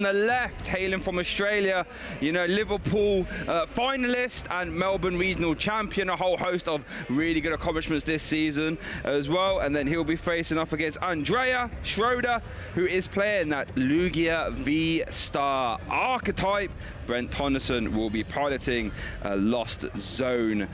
the left, hailing from Australia, you know, Liverpool finalist and Melbourne regional champion, a whole host of really good accomplishments this season as well. And then he'll be facing off against Andrea Schroder, who is playing that Lugia V-Star archetype. Brent Tonisson will be piloting a Lost Zone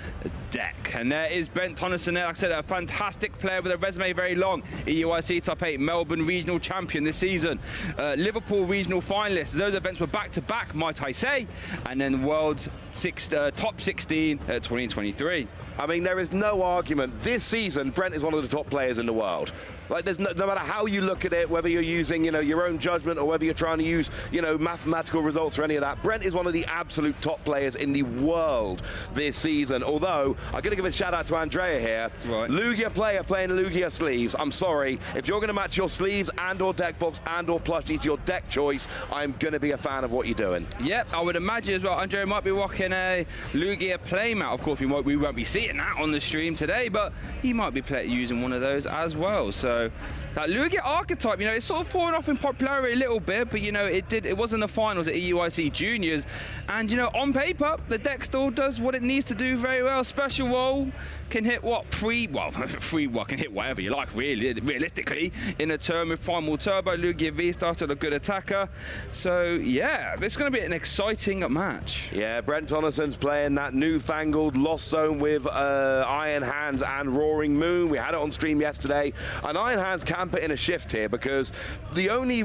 deck. And there is Brent Tonisson there, like I said, a fantastic player with a resume very long. EUIC top 8 Melbourne regional champion this season. Liverpool regional finalist. Those events were back-to-back, might I say. And then World's top 16 at 2023. I mean, there is no argument. This season, Brent is one of the top players in the world. Like, there's no matter how you look at it, whether you're using, you know, your own judgment or whether you're trying to use, you know, mathematical results or any of that, Brent is one of the absolute top players in the world this season. Although, I'm going to give a shout out to Andrea here. Right. Lugia player playing Lugia sleeves. I'm sorry. If you're going to match your sleeves and or deck box and or plushie to your deck choice, I'm going to be a fan of what you're doing. Yep, I would imagine as well. Andrea might be rocking a Lugia playmat. Of course, we won't be seeing that on the stream today, but he might be using one of those as well. So that Lugia archetype, you know, it's sort of fallen off in popularity a little bit, but you know, it was in the finals at EUIC Juniors, and you know, on paper, the deck still does what it needs to do very well. Special roll can hit what can hit whatever you like, really, realistically, in a turn with Primal Turbo. Lugia V started a good attacker, so yeah, it's going to be an exciting match. Yeah, Brent Tonisson's playing that newfangled Lost Zone with Iron Hands and Roaring Moon. We had it on stream yesterday, and Iron Hands can put in a shift here because the only,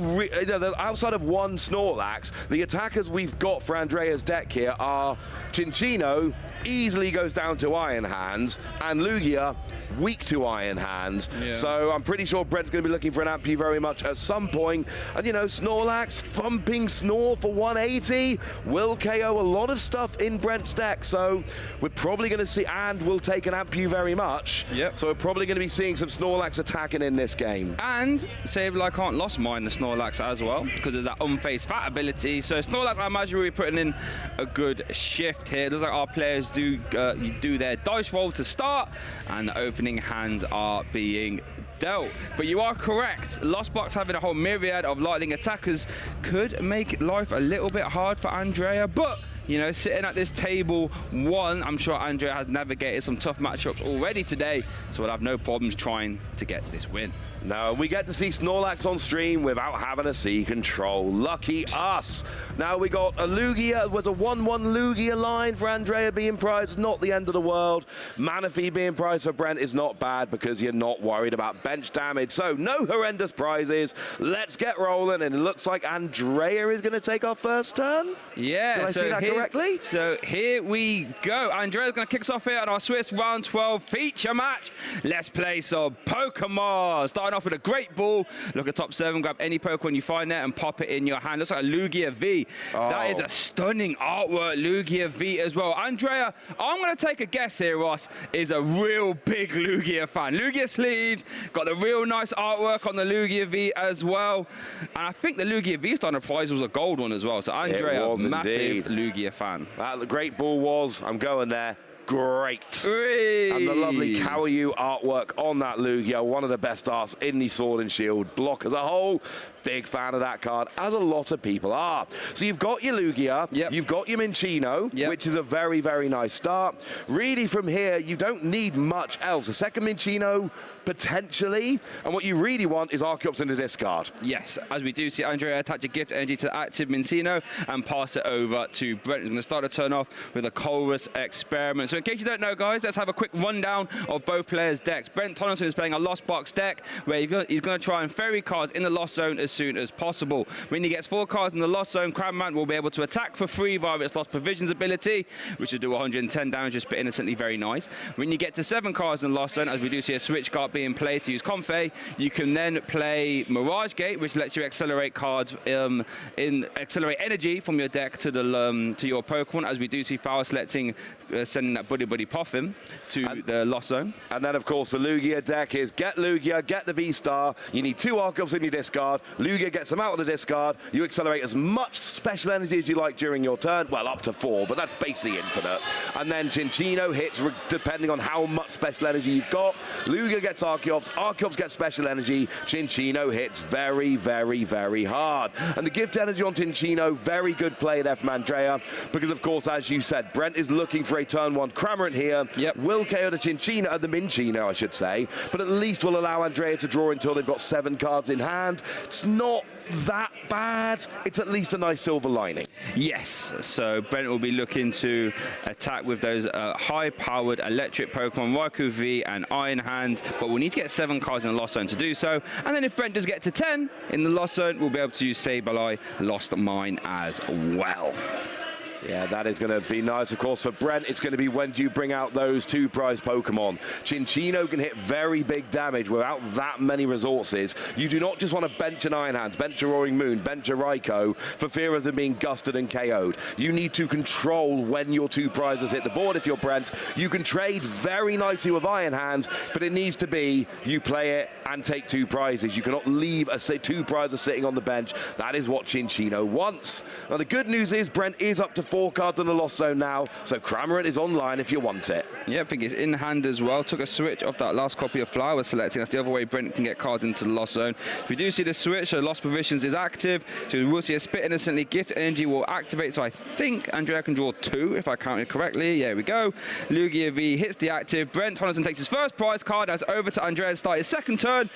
outside of one Snorlax, the attackers we've got for Andrea's deck here are Chinchino, easily goes down to Iron Hands, and Lugia, weak to Iron Hands. Yeah. So I'm pretty sure Brent's going to be looking for an Ampu very much at some point. And you know, Snorlax, thumping Snore for 180 will KO a lot of stuff in Brent's deck. So we're probably going to see, and will take an Ampu very much. Yep. So we're probably going to be seeing some Snorlax attacking in this game. And Sableye can't lost mine the Snorlax as well because of that unfazed fat ability. So Snorlax, I imagine we'll be putting in a good shift here. It looks like our players do their dice roll to start, and the opening hands are being dealt. But you are correct. Lost Box having a whole myriad of lightning attackers could make life a little bit hard for Andrea, but you know, sitting at this table one, I'm sure Andrea has navigated some tough matchups already today, so we'll have no problems trying to get this win. No, we get to see Snorlax on stream without having to see control. Lucky us. Now we got a Lugia, with a 1-1 Lugia line for Andrea being prized, not the end of the world. Manaphy being prized for Brent is not bad because you're not worried about bench damage. So no horrendous prizes. Let's get rolling, and it looks like Andrea is going to take our first turn. Yeah. Did I see that correctly? So here we go. Andrea's going to kick us off here on our Swiss round 12 feature match. Let's play some Pokemon. Starting off with a great ball. Look at top 7, grab any Pokemon you find there and pop it in your hand. Looks like a Lugia V. Oh. That is a stunning artwork, Lugia V as well. Andrea, I'm going to take a guess here, Ross, is a real big Lugia fan. Lugia sleeves, got the real nice artwork on the Lugia V as well. And I think the Lugia V starting prize was a gold one as well. So Andrea, massive Lugia fan. That great ball was, I'm going there. Great. Whee! And the lovely Kawaii artwork on that Lugia, one of the best arts in the Sword and Shield block as a whole. Big fan of that card, as a lot of people are. So you've got your Lugia, you've got your Minccino, which is a very, very nice start. Really, from here, you don't need much else. A second Minccino, potentially, and what you really want is Archeops in the discard. Yes, as we do see Andrea attach a gift energy to the active Minccino and pass it over to Brent. He's going to start the turn off with a Colress Experiment. So in case you don't know, guys, let's have a quick rundown of both players' decks. Brent Tonisson is playing a Lost Box deck where he's going to try and ferry cards in the Lost Zone as soon as possible. When he gets 4 cards in the Lost Zone, Crabman will be able to attack for free via its Lost Provisions ability, which will do 110 damage, just bit innocently, very nice. When you get to 7 cards in the Lost Zone, as we do see a switch card being played to use Comfey, you can then play Mirage Gate, which lets you accelerate cards accelerate energy from your deck to the to your Pokemon, as we do see Foul selecting sending that Buddy Puffin to the Lost Zone. And then of course the Lugia deck is get Lugia, get the V-Star, you need 2 Archeops in your discard, Lugia gets them out of the discard. You accelerate as much special energy as you like during your turn. Well, up to 4, but that's basically infinite. And then Cinccino hits depending on how much special energy you've got. Lugia gets Archeops. Archeops gets special energy. Cinccino hits very, very, very hard. And the gift energy on Cinccino, very good play there from Andrea, because of course, as you said, Brent is looking for a turn 1 Cramorant here. Yep. Will KO the Cinccino, the Minccino, I should say, but at least will allow Andrea to draw until they've got 7 cards in hand. It's not that bad. It's at least a nice silver lining. Yes, so Brent will be looking to attack with those high-powered electric Pokemon, Raikou V and Iron Hands, but we'll need to get 7 cards in the Lost Zone to do so. And then if Brent does get to 10 in the Lost Zone, we'll be able to use Sableye, Lost Mine as well. Yeah, that is going to be nice. Of course, for Brent, it's going to be when do you bring out those 2 prize Pokemon. Cinccino can hit very big damage without that many resources. You do not just want to bench an Iron Hands, bench a Roaring Moon, bench a Raikou for fear of them being gusted and KO'd. You need to control when your 2 prizes hit the board if you're Brent. You can trade very nicely with Iron Hands, but it needs to be you play it and take 2 prizes. You cannot leave 2 prizes sitting on the bench. That is what Cinccino wants. Now, the good news is Brent is up to 4 cards in the Lost Zone now, so Cramorant is online if you want it. Yeah, I think it's in hand as well. Took a switch off that last copy of Flower selecting. That's the other way Brent can get cards into the Lost Zone. We do see the switch, so Lost Provisions is active. So we will see a Spit Innocently. Gift Energy will activate, so I think Andrea can draw 2, if I counted correctly. Yeah, we go. Lugia V hits the active. Brent Tonisson takes his first prize card. That's over to Andrea to start his second turn.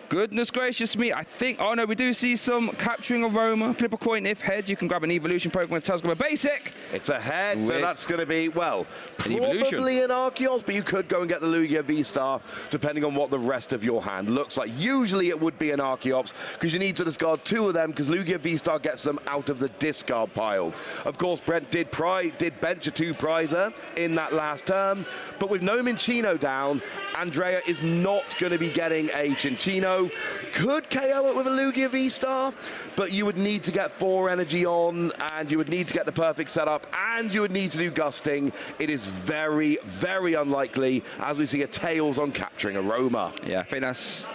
Goodness gracious me, I think, oh no, we do see some Capturing Aroma. Flip a coin. If head, you can grab an evolution Pokemon with Tails, grab a basic. It's a head, so that's going to be, well, probably an Archeops, but you could go and get the Lugia V-Star, depending on what the rest of your hand looks like. Usually it would be an Archeops, because you need to discard 2 of them, because Lugia V-Star gets them out of the discard pile. Of course, Brent did bench a 2-prizer in that last term, but with no Minccino down, Andrea is not going to be getting a Cinccino. Could KO it with a Lugia V-Star, but you would need to get 4 energy on, and you would need to get the perfect setup, and you would need to do gusting. It is very, very unlikely, as we see a Tails on Capturing Aroma. Yeah, I think that's...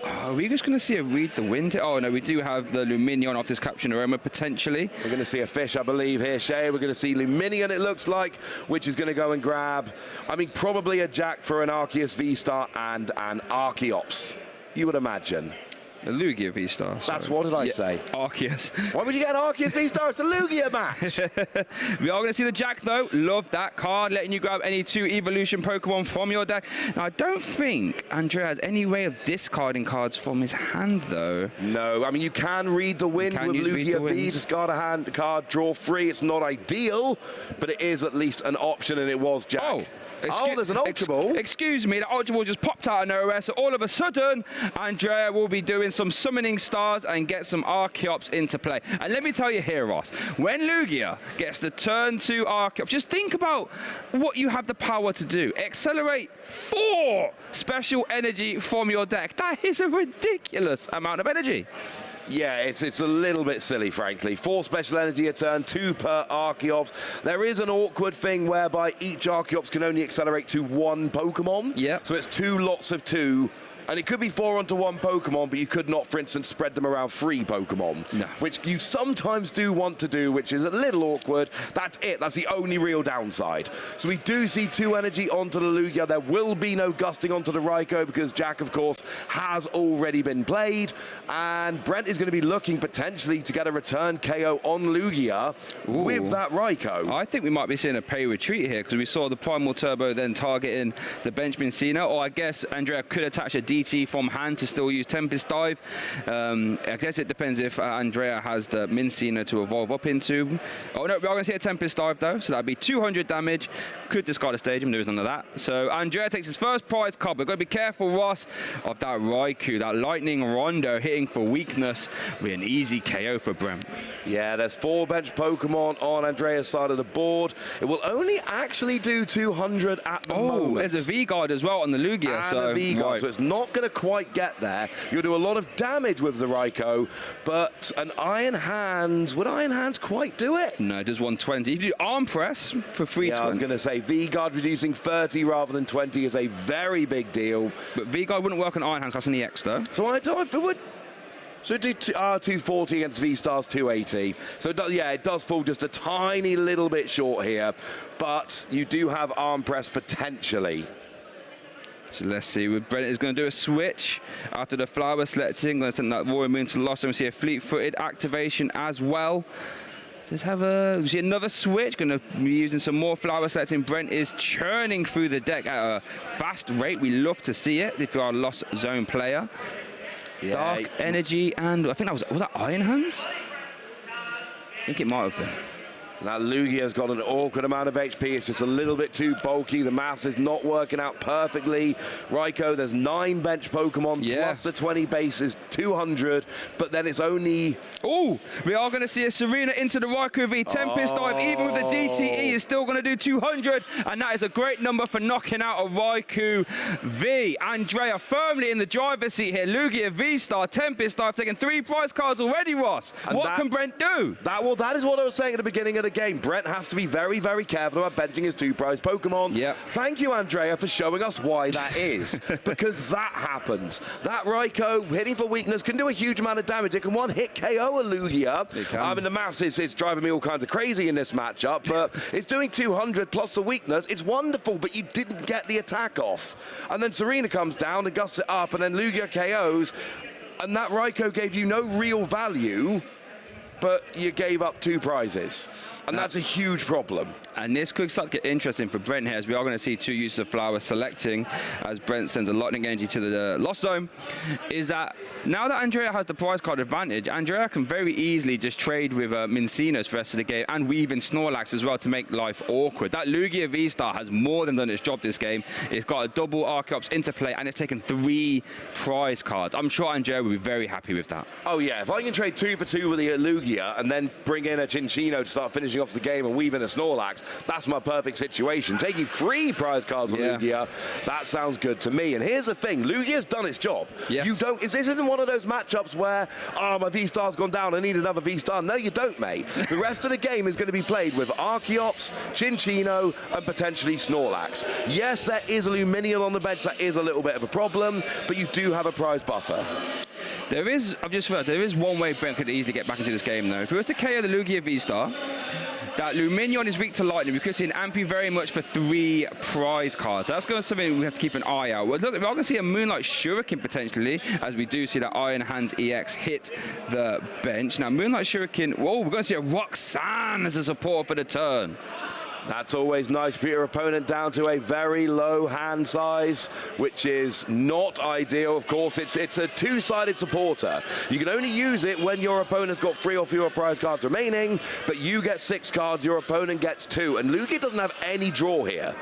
Are we just going to see a Read the Wind? Oh, no, we do have the Luminion off this Capturing Aroma, potentially. We're going to see a fish, I believe, here, Shay. We're going to see Luminion, it looks like, which is going to go and grab, I mean, probably a Jack for an Arceus V-Star and an Archeops, you would imagine. A Lugia V-Star. That's what did I say? Arceus. Why would you get an Arceus V-Star? It's a Lugia match. We are going to see the Jack, though. Love that card, letting you grab any 2 evolution Pokemon from your deck. Now, I don't think Andrea has any way of discarding cards from his hand, though. No, I mean, you can read the wind with Lugia V, discard a hand card, draw 3. It's not ideal, but it is at least an option, and it was Jack. Oh. There's an Ultra Ball. Excuse me, the Ultra Ball just popped out of nowhere, so all of a sudden, Andrea will be doing some summoning stars and get some Archeops into play. And let me tell you here, Ross, when Lugia gets the turn 2 Archeops, just think about what you have the power to do. Accelerate 4 special energy from your deck. That is a ridiculous amount of energy. Yeah, it's a little bit silly, frankly. 4 special energy a turn, 2 per Archeops. There is an awkward thing whereby each Archeops can only accelerate to 1 Pokemon. Yeah. So it's 2 lots of 2. And it could be 4 onto 1 Pokemon, but you could not, for instance, spread them around 3 Pokemon. No. Which you sometimes do want to do, which is a little awkward. That's it. That's the only real downside. So we do see 2 energy onto the Lugia. There will be no gusting onto the Raikou because Jack, of course, has already been played. And Brent is going to be looking potentially to get a return KO on Lugia with that Raikou. I think we might be seeing a pay retreat here because we saw the Primal Turbo then targeting the bench Minccino, or I guess Andrea could attach a DT from hand to still use Tempest Dive. I guess it depends if Andrea has the Minccino to evolve up into. Oh no, we are going to see a Tempest Dive though, so that'd be 200 damage. Could discard a Stadium, there is none of that. So Andrea takes his first prize card. We've got to be careful, Ross, of that Raikou, that Lightning Rondo hitting for weakness with an easy KO for Brent. Yeah, there's 4 bench Pokemon on Andrea's side of the board. It will only actually do 200 at the moment. There's a V-Guard as well on the Lugia. And a V-Guard, so it's not going to quite get there. You'll do a lot of damage with the Raikou, but an Iron Hands, would Iron Hands quite do it? No, it does 120. If you do Arm Press for 320. Yeah, I was going to say V-Guard reducing 30 rather than 20 is a very big deal. But V-Guard wouldn't work on Iron Hands, that's an EX though. So I don't know if it would. So do R240 against V-Star's 280. So it does fall just a tiny little bit short here, but you do have arm press potentially. So let's see, Brent is going to do a switch after the flower selecting. Going to send that Roaring Moon to Lost, and we see a fleet-footed activation as well. Let's have we see another switch. Going to be using some more flower selecting. Brent is churning through the deck at a fast rate. We love to see it if you are a Lost Zone player. Yeah. Dark Energy, and I think that was that Iron Hands? I think it might have been. That Lugia's got an awkward amount of HP. It's just a little bit too bulky. The maths is not working out perfectly. Raikou, there's 9 bench Pokemon plus the 20 base is 200, but then it's only... Oh, we are going to see a Serena into the Raikou V. Tempest Dive, even with the DTE, is still going to do 200, and that is a great number for knocking out a Raikou V. Andrea firmly in the driver's seat here. Lugia V-Star, Tempest Dive, taking 3 prize cards already, Ross. And what can Brent do? That is what I was saying at the beginning of the game. Brent has to be very, very careful about benching his 2 prize Pokemon. Yep. Thank you, Andrea, for showing us why that is. Because that happens. That Raikou, hitting for weakness, can do a huge amount of damage. It can one-hit KO a Lugia. I mean, the maths is driving me all kinds of crazy in this matchup, but it's doing 200 plus the weakness. It's wonderful, but you didn't get the attack off. And then Serena comes down and gusts it up, and then Lugia KOs, and that Raikou gave you no real value, but you gave up 2 prizes. And that's a huge problem. And this could start to get interesting for Brent here, as we are going to see 2 uses of flower selecting as Brent sends a lightning energy to the Lost Zone. Is that now that Andrea has the prize card advantage, Andrea can very easily just trade with Minccino for the rest of the game and weave in Snorlax as well to make life awkward. That Lugia V-Star has more than done its job this game. It's got a double Archeops interplay and it's taken 3 prize cards. I'm sure Andrea will be very happy with that. Oh yeah, if I can trade 2 for 2 with the Lugia and then bring in a Cinccino to start finishing off the game and weave in a Snorlax, that's my perfect situation. Taking 3 prize cards with Lugia, that sounds good to me. And here's the thing, Lugia's done its job. Yes. This isn't one of those matchups where, oh, my V-Star's gone down, I need another V-Star. No, you don't, mate. The rest of the game is going to be played with Archeops, Cinccino, and potentially Snorlax. Yes, there is Lumineon on the bench, that is a little bit of a problem, but you do have a prize buffer. There is, I've just realized, there is one way Brent could easily get back into this game, though. If he was to KO the Lugia V-Star, that Lumineon is weak to lightning. We could see an Ampy very much for 3 prize cards. So that's going to be something we have to keep an eye out. Well, look, we're going to see a Moonlight Shuriken potentially, as we do see that Iron Hands EX hit the bench. Now, Moonlight Shuriken, whoa, we're going to see a Roxanne as a support for the turn. That's always nice. Put your opponent down to a very low hand size, which is not ideal. Of course, it's a 2-sided supporter. You can only use it when your opponent's got 3 or fewer prize cards remaining, but you get 6 cards, your opponent gets 2. And Lugia doesn't have any draw here.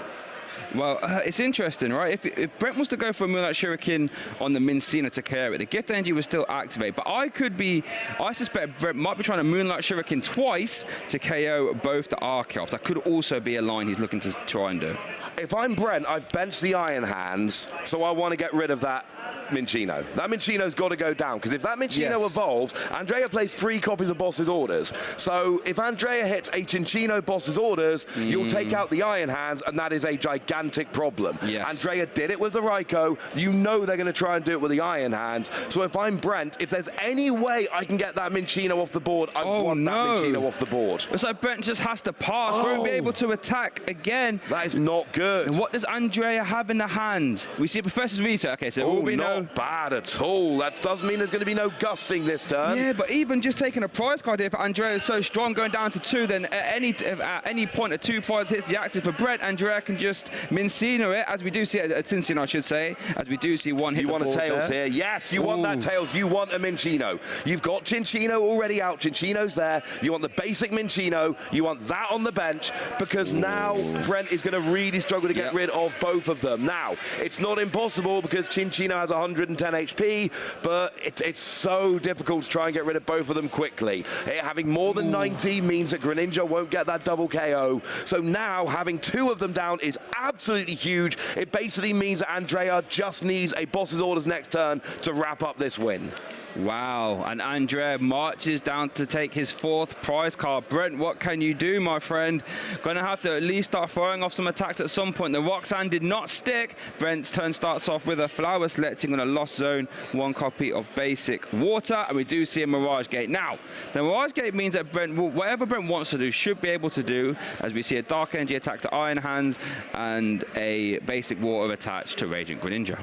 Well, it's interesting, right? If Brent was to go for a Moonlight Shuriken on the Minccino to carry it, the Gift Energy was still activate. But I suspect Brent might be trying to Moonlight Shuriken twice to KO both the Archeops. That could also be a line he's looking to try and do. If I'm Brent, I've benched the Iron Hands, so I want to get rid of that Minccino. That Minccino's got to go down, because if that Minccino evolves, Andrea plays 3 copies of Boss's Orders. So if Andrea hits a Cinccino Boss's Orders, you'll take out the Iron Hands, and that is a gigantic problem. Yes. Andrea did it with the Raikou. You know they're going to try and do it with the Iron Hands. So if I'm Brent, if there's any way I can get that Minccino off the board, I want that Minccino off the board. It's like Brent just has to pass. Won't be able to attack again. That is not good. And what does Andrea have in the hand? We see Professor's Veto. Okay, so there will be not bad at all. That does mean there's going to be no gusting this turn. Yeah, but even just taking a prize card here for Andrea is so strong, going down to 2, then at any point a 2 prize hits the active for Brent, Andrea can just Minccino it, as we do see at Cinccino, I should say, as we do see one hit. You want a Tails here? Yes, you want that Tails. You want a Minccino. You've got Cinccino already out. Cinccino's there. You want the basic Minccino. You want that on the bench, because now Brent is going to really struggle to get rid of both of them. Now, it's not impossible, because Cinccino has 110 HP, but it's so difficult to try and get rid of both of them quickly. Having more than 90 means that Greninja won't get that double KO. So now having 2 of them down is absolutely huge. It basically means that Andrea just needs a Boss's Orders next turn to wrap up this win. Wow, and Andrea marches down to take his 4th prize card. Brent, what can you do, my friend? Gonna have to at least start throwing off some attacks at some point. The Roxanne did not stick. Brent's turn starts off with a Flower Selecting on a Lost Zone, 1 copy of Basic Water, and we do see a Mirage Gate. Now, the Mirage Gate means that Brent, whatever Brent wants to do, should be able to do, as we see a Dark Energy attack to Iron Hands and a Basic Water attached to Radiant Greninja.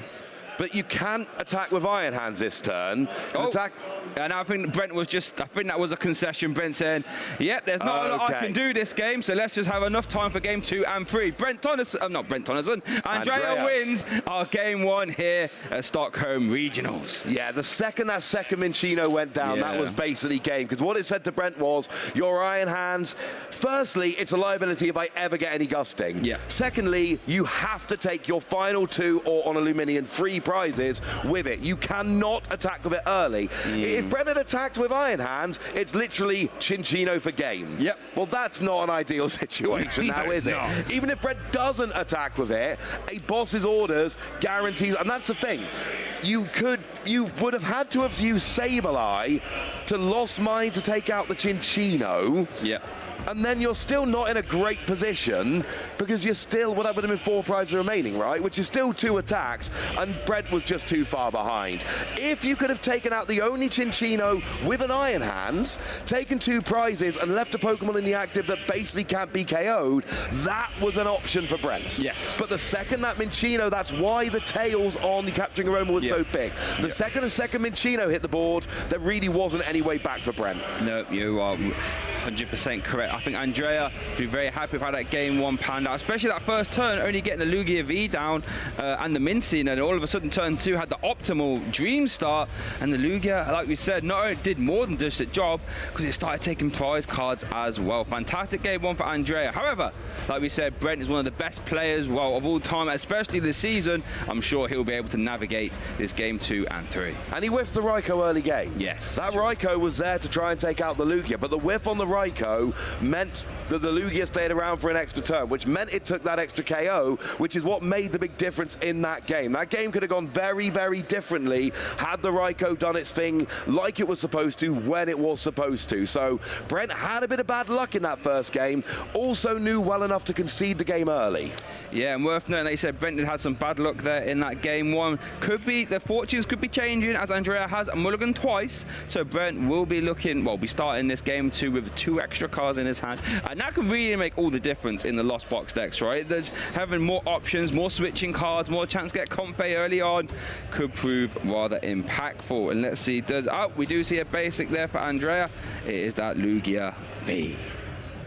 But you can't attack with Iron Hands this turn. And I think Brent was just, I think that was a concession. Brent saying, yep, there's not a lot I can do this game, so let's just have enough time for game 2 and 3. Not Brent Tonisson, Andrea wins our game 1 here at Stockholm Regionals. Yeah, the second that second Minccino went down, that was basically game, because what it said to Brent was, your Iron Hands, firstly, it's a liability if I ever get any gusting. Yeah. Secondly, you have to take your final 2 or on Illuminion 3 prizes with it. You cannot attack with it early. If Brent had attacked with Iron Hands, it's literally Cinccino for game. Yep. Well, that's not an ideal situation now, is it? Even if Brent doesn't attack with it, a boss's orders guarantees, and that's the thing. You would have had to have used Sableye to Lost Mine to take out the Cinccino. Yeah. And then you're still not in a great position because you're still, well, that would have been 4 prizes remaining, right? Which is still 2 attacks, and Brent was just too far behind. If you could have taken out the only Cinccino with an Iron Hands, taken 2 prizes, and left a Pokemon in the active that basically can't be KO'd, that was an option for Brent. Yes. But the second that Minccino, that's why the tails on the Capturing Aroma was so big. The second Minccino hit the board, there really wasn't any way back for Brent. No, you are 100% correct. I think Andrea would be very happy with how that game 1 panned out, especially that first turn, only getting the Lugia V down and the Minccino, and all of a sudden turn 2 had the optimal Dream start, and the Lugia, like we said, not only did more than just a job, because it started taking prize cards as well. Fantastic game 1 for Andrea. However, like we said, Brent is one of the best players, well, of all time, especially this season. I'm sure he'll be able to navigate this game 2 and 3. And he whiffed the Raikou early game. Yes. That Raikou was there to try and take out the Lugia, but the whiff on the Raikou meant that the Lugia stayed around for an extra turn, which meant it took that extra KO, which is what made the big difference in that game. That game could have gone very, very differently had the Raikou done its thing like it was supposed to, when it was supposed to. So Brent had a bit of bad luck in that first game, also knew well enough to concede the game early. Yeah, and worth noting, they said Brent had some bad luck there in that game 1. Could be, the fortunes could be changing, as Andrea has a mulligan twice, so Brent will be looking, well, be starting this game 2 with 2 extra cards in his hand, and that can really make all the difference in the Lost Box decks, right? There's having more options, more switching cards, more chance to get Comfey early on could prove rather impactful. And let's see, we do see a basic there for Andrea. It is that Lugia V.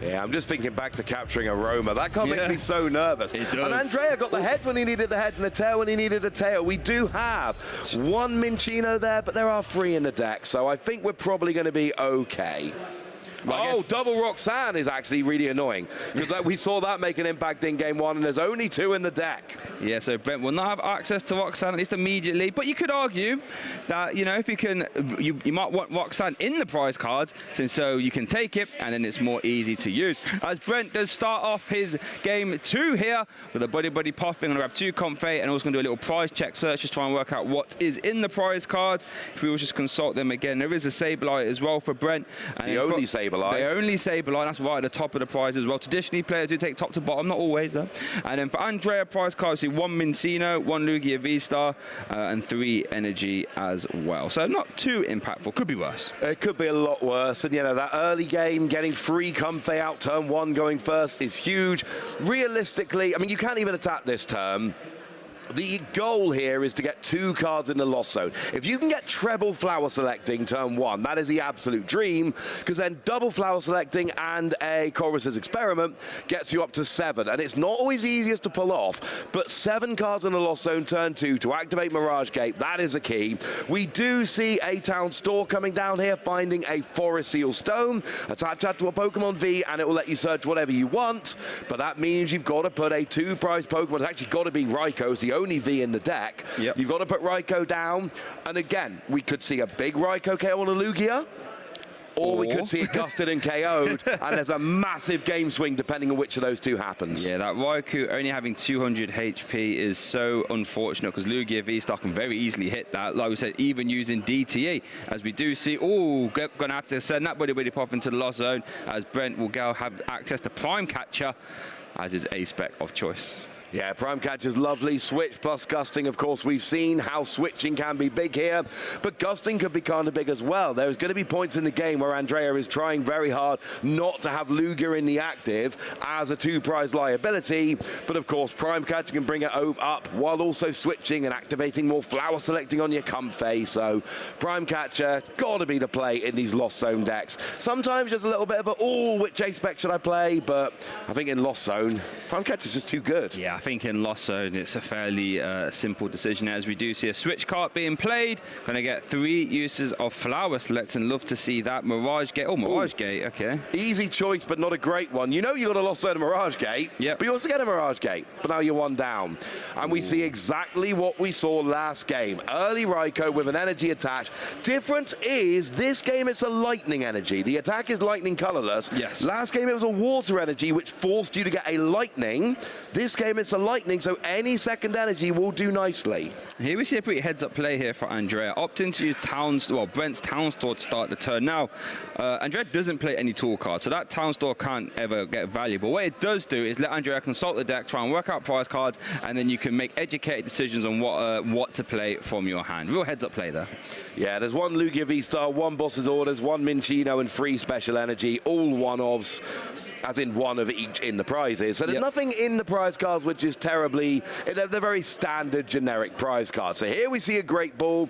Yeah, I'm just thinking back to Capturing Aroma. That card makes me so nervous. It does. And Andrea got the heads when he needed the heads and the tail when he needed a tail. We do have 1 Minccino there, but there are 3 in the deck, so I think we're probably going to be okay. Oh, double Roxanne is actually really annoying, because we saw that make an impact in game 1, and there's only 2 in the deck. Yeah, so Brent will not have access to Roxanne, at least immediately, but you could argue that, you know, if you can, you might want Roxanne in the prize cards, so you can take it, and then it's more easy to use. As Brent does start off his game 2 here with a Buddy Puffing, and grab 2 Comfey, and also going to do a little prize check search, just try and work out what is in the prize cards. If we will just consult them again, there is a Sableye as well for Brent. And the only Sableye. The only Sableye, that's right at the top of the prize as well. Traditionally, players do take top to bottom, not always though. And then for Andrea, prize cards, see 1 Minccino, 1 Lugia V-Star, and 3 Energy as well. So not too impactful, could be worse. It could be a lot worse, and you know, that early game, getting 3 Comfey out, turn 1 going first is huge. Realistically, I mean, you can't even attack this turn. The goal here is to get 2 cards in the Lost Zone. If you can get treble Flower Selecting turn 1, that is the absolute dream, because then double Flower Selecting and a Chorus's Experiment gets you up to 7. And it's not always easiest to pull off, but 7 cards in the Lost Zone turn 2 to activate Mirage Gate, that is a key. We do see a Town Store coming down here, finding a Forest Seal Stone. Attach that to a Pokemon V, and it will let you search whatever you want, but that means you've got to put a 2-prize Pokemon. It's actually got to be Raikou, it's the only V in the deck. Yep. You've got to put Raikou down, and again, we could see a big Raikou KO on a Lugia. Or we could see it gusted and KO'd, and there's a massive game swing depending on which of those two happens. Yeah, that Raikou only having 200 HP is so unfortunate because Lugia V-Star can very easily hit that. Like we said, even using DTA, as we do see. Oh, going to have to send that Buddy Pop into the lost zone as Brent will go have access to Prime Catcher as his A-spec of choice. Yeah, Prime Catcher's lovely. Switch plus Gusting, of course, we've seen how switching can be big here, but Gusting could be kind of big as well. There's going to be points in the game where Andrea is trying very hard not to have Lugia in the active as a two-prize liability, but of course, Prime Catcher can bring it up while also switching and activating more flower selecting on your Comfey, so Prime Catcher, got to be the play in these Lost Zone decks. Sometimes just a little bit of which A-spec should I play, but I think in Lost Zone, Prime Catcher's just too good. Yeah, I think in Lost Zone, it's a fairly simple decision as we do see a switch card being played. Going to get 3 uses of Flower Selects and love to see that. Mirage Gate. Oh, Mirage Gate. Okay. Easy choice, but not a great one. You know you got a Lost Zone Mirage Gate, yep. But you also get a Mirage Gate, but now you're one down. And we see exactly what we saw last game. Early Raikou with an energy attached. Difference is this game it's a lightning energy. The attack is lightning colorless. Yes. Last game it was a water energy, which forced you to get a lightning. This game it's a lightning, so any second energy will do nicely. Here we see a pretty heads-up play here for Andrea. Opting to use Brent's Town Store to start the turn. Now, Andrea doesn't play any tool cards, so that Town Store can't ever get valuable. What it does do is let Andrea consult the deck, try and work out prize cards, and then you can make educated decisions on what to play from your hand. Real heads-up play there. Yeah, there's one Lugia V-Star, one Boss's Orders, one Minccino, and 3 special energy, all one-ofs, as in one of each in the prizes. So there's nothing in the prize cards which is terribly, they're very standard generic prize cards. So here we see a great ball,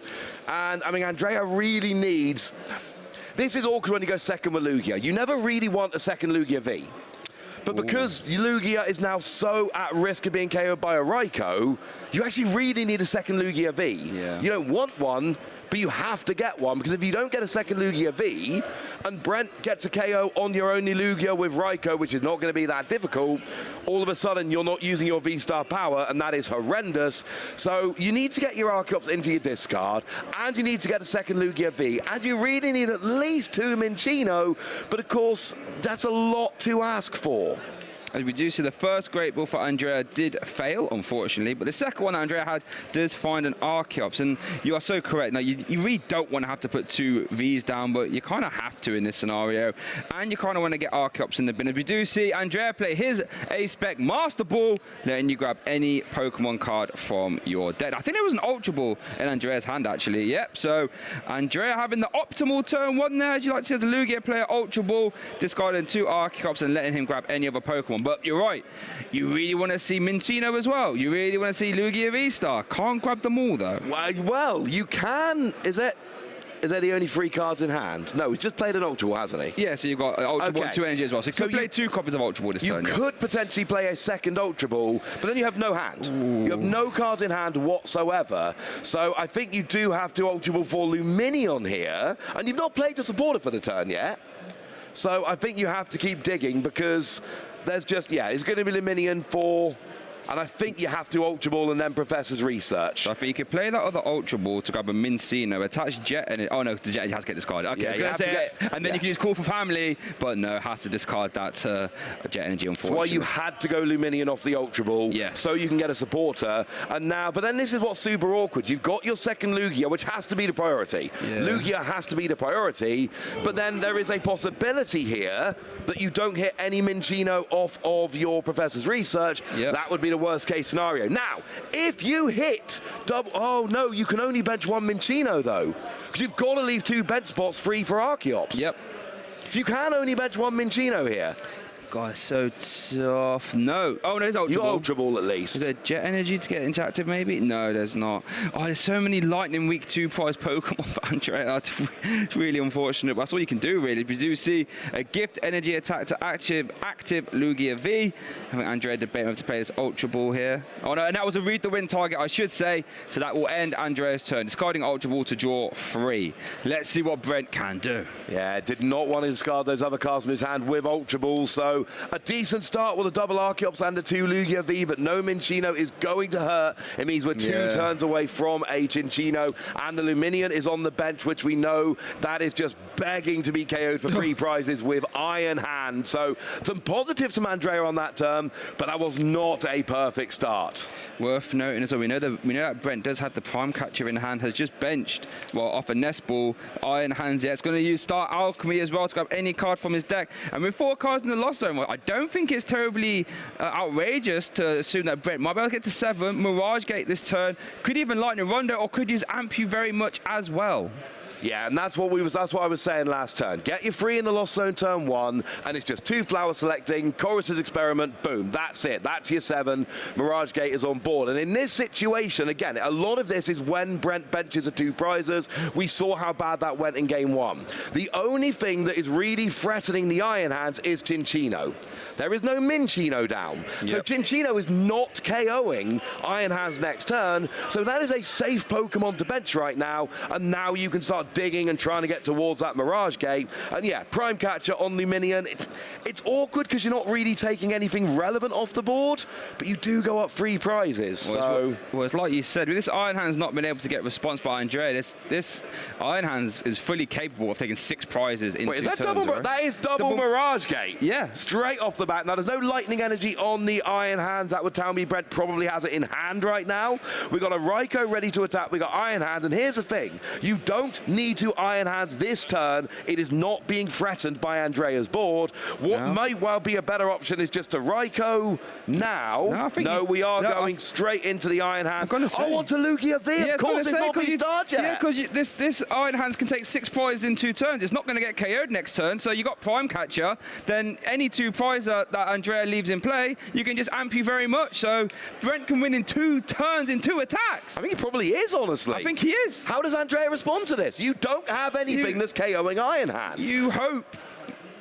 and I mean, Andrea really needs, this is awkward when you go second with Lugia. You never really want a second Lugia V. But because Lugia is now so at risk of being KO'd by a Raikou, you actually really need a second Lugia V. Yeah. You don't want one, but you have to get one, because if you don't get a second Lugia V, and Brent gets a KO on your only Lugia with Raikou, which is not going to be that difficult, all of a sudden you're not using your V-Star power, and that is horrendous. So you need to get your Archeops into your discard, and you need to get a second Lugia V, and you really need at least 2 Minccino, but of course, that's a lot to ask for. As we do see, the first great ball for Andrea did fail, unfortunately, but the second one Andrea had does find an Archeops, and you are so correct. Now, you really don't want to have to put 2 Vs down, but you kind of have to in this scenario, and you kind of want to get Archeops in the bin. As we do see Andrea play his A-Spec Master Ball, letting you grab any Pokemon card from your deck. I think there was an Ultra Ball in Andrea's hand, actually. Yep, so Andrea having the optimal turn 1 there, as you like to see as a Lugia player, Ultra Ball, discarding 2 Archeops and letting him grab any other Pokemon. But you're right, you really want to see Minccino as well. You really want to see Lugia V-Star. Can't grab them all, though. Well, you can. Is that the only 3 cards in hand? No, he's just played an Ultra Ball, hasn't he? Yeah, so you've got Ultra Ball and 2 energy as well. So you could play 2 copies of Ultra Ball this turn. You could potentially play a second Ultra Ball, but then you have no hand. Ooh. You have no cards in hand whatsoever. So I think you do have to Ultra Ball for Luminion here, and you've not played your supporter for the turn yet. So I think you have to keep digging, because there's just, it's going to be Luminion for, and I think you have to Ultra Ball and then Professor's Research. So I think you could play that other Ultra Ball to grab a Minccino, attach Jet, and oh no, the Jet has to get discarded. Okay, I was going to say it, and then you can use Call for Family, but no, has to discard that Jet Energy, unfortunately. That's why you had to go Luminion off the Ultra Ball, so you can get a supporter. And now, but then this is what's super awkward. You've got your second Lugia, which has to be the priority. Yeah. Lugia has to be the priority, but then there is a possibility here that you don't hit any Minccino off of your Professor's Research. Yep. That would be the worst case scenario. Now, if you hit double, oh no, you can only bench 1 Minccino though, because you've got to leave 2 bench spots free for Archeops. Yep. So you can only bench 1 Minccino here. God, so tough. No. Oh, no, there's Ultra Ball. Ultra Ball at least. Is there Jet Energy to get interactive, maybe? No, there's not. Oh, there's so many Lightning Week 2 prize Pokemon for Andrea. That's really unfortunate. But that's all you can do, really. We do see a Gift Energy attack to active Lugia V. I think Andrea debating whether to play this Ultra Ball here. Oh, no, and that was a read the win target, I should say. So that will end Andrea's turn. Discarding Ultra Ball to draw 3. Let's see what Brent can do. Yeah, did not want to discard those other cards from his hand with Ultra Ball, so So a decent start with a double Archeops and a 2 Lugia V, but no Minccino is going to hurt. It means we're 2 turns away from a Cinccino, and the Luminion is on the bench, which we know that is just begging to be KO'd for free prizes with Iron Hand. So some positives from Andrea on that turn, but that was not a perfect start. Worth noting as well, we know that Brent does have the Prime Catcher in hand, has just benched, well, off a Nest Ball, Iron Hands. Yeah, it's going to use Star Alchemy as well to grab any card from his deck. And with 4 cards in the Lost Zone, well, I don't think it's terribly outrageous to assume that Brent might be able to get to 7, Mirage Gate this turn, could even Lightning Rondo, or could use Ampu very much as well. Yeah, and that's what I was saying last turn. Get your 3 in the Lost Zone turn 1, and it's just 2 flower selecting, Chorus's Experiment, boom, that's it. That's your 7. Mirage Gate is on board. And in this situation, again, a lot of this is when Brent benches the 2 prizes. We saw how bad that went in game 1. The only thing that is really threatening the Iron Hands is Cinccino. There is no Minccino down. Yep. So Cinccino is not KOing Iron Hands next turn, so that is a safe Pokemon to bench right now, and now you can start digging and trying to get towards that Mirage Gate. And yeah, Prime Catcher on Luminion. It's awkward because you're not really taking anything relevant off the board, but you do go up 3 prizes. Well, it's like you said, with this Iron Hand's not been able to get response by Andrea, this Iron Hands is fully capable of taking 6 prizes in 2 turns. That is double Mirage Gate. Yeah. Straight off the bat. Now, there's no Lightning Energy on the Iron Hands. That would tell me Brent probably has it in hand right now. We got a Raikou ready to attack. We got Iron Hands. And here's the thing. You don't need to Iron Hands this turn. It is not being threatened by Andrea's board. What might well be a better option is just to Raikou now. No, we are going straight into the Iron Hands. I want to Lugia V. Yeah, of course, it's not V-Star yet. Yeah, because this Iron Hands can take 6 prizes in 2 turns. It's not going to get KO'd next turn. So you got Prime Catcher. Then any 2 prizes that Andrea leaves in play, you can just amp you very much. So Brent can win in 2 turns in 2 attacks. I think he probably is, honestly. I think he is. How does Andrea respond to this? You don't have anything that's KOing Iron Hands. You hope.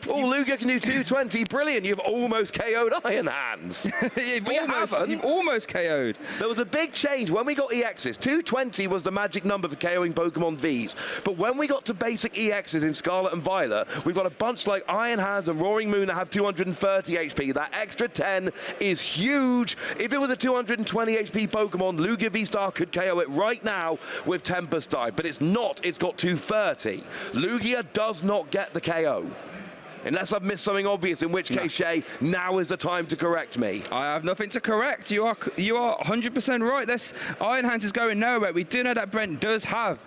Oh, Lugia can do 220. Brilliant. You've almost KO'd Iron Hands. You've almost KO'd. There was a big change. When we got EXs, 220 was the magic number for KOing Pokemon Vs. But when we got to basic EXs in Scarlet and Violet, we've got a bunch like Iron Hands and Roaring Moon that have 230 HP. That extra 10 is huge. If it was a 220 HP Pokemon, Lugia V-Star could KO it right now with Tempest Dive. But it's not. It's got 230. Lugia does not get the KO. Unless I've missed something obvious, in which case, Shay, now is the time to correct me. I have nothing to correct. You are 100% right. This Iron Hands is going nowhere. We do know that Brent does have